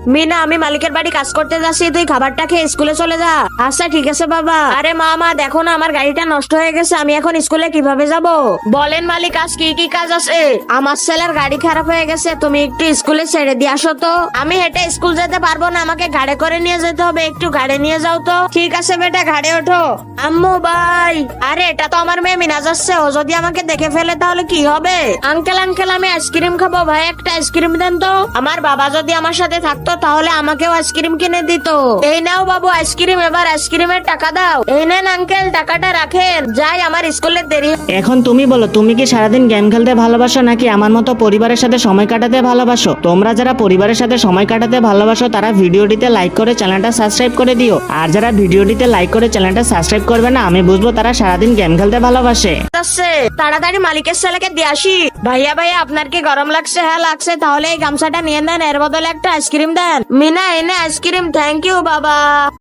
মিনা, আমি মালিকের বাড়ি কাজ করতে যাচ্ছি, তুই খাবারটা খেয়ে স্কুলে চলে যা। আচ্ছা ঠিক আছে বাবা। আরে মা দেখো না, আমার গাড়িটা নষ্ট হয়ে গেছে, আমি এখন স্কুলে কিভাবে যাব? বলেন মালিক, আজ কি কি কাজ আছে? আমার ছেলের গাড়ি খারাপ হয়ে গেছে, তুমি একটু স্কুলে ছেড়ে দিয়ে আসো তো। আমি হেঁটে স্কুল যেতে পারবো না, আমাকে গাড়ি করে নিয়ে যেতে হবে, একটু গাড়ি নিয়ে যাও তো। ঠিক আছে বেটা, গাড়ি ওঠো। আম্মু ভাই, আরে এটা তো আমার মেয়ে মিনা যাচ্ছে, ও যদি আমাকে দেখে ফেলে তাহলে কি হবে? আঙ্কেল আমি আইসক্রিম খাবো, ভাই একটা আইসক্রিম দেন তো। আমার বাবা যদি আমার সাথে থাকতো তাহলে আমাকেও আইসক্রিম কিনে দিত। এই নাও বাবু আইসক্রিম, এবার আইসক্রিমের টাকা দাও। এই নেন আঙ্কেল, টাকাটা রাখেন, যাই আমার স্কুলের দেরি। এখন তুমি বলো, তুমি কি সারাদিন গেম খেলতে ভালোবাসো নাকি আমার মতো পরিবারের সাথে সময় কাটাতে ভালোবাসো? তোমরা যারা পরিবারের সাথে সময় কাটাতে ভালোবাসো তারা ভিডিওটিতে লাইক করে চ্যানেলটা সাবস্ক্রাইব করে দিও। আর যারা ভিডিওটিতে লাইক করে চ্যানেলটা সাবস্ক্রাইব করবে না, আমি বুঝবো তারা সারাদিন গেম খেলতে ভালোবাসে। যাচ্ছে, তাড়াতাড়ি মালিকের ছেলেকে দিয়ে আসি। ভাইয়া আপনার কি গরম লাগছে? হ্যাঁ লাগছে, তাহলে এই গামছাটা নিয়ে নেন, এর বদলে একটা আইসক্রিম দেন। মিনা এনে আইসক্রিম। থ্যাংক ইউ বাবা।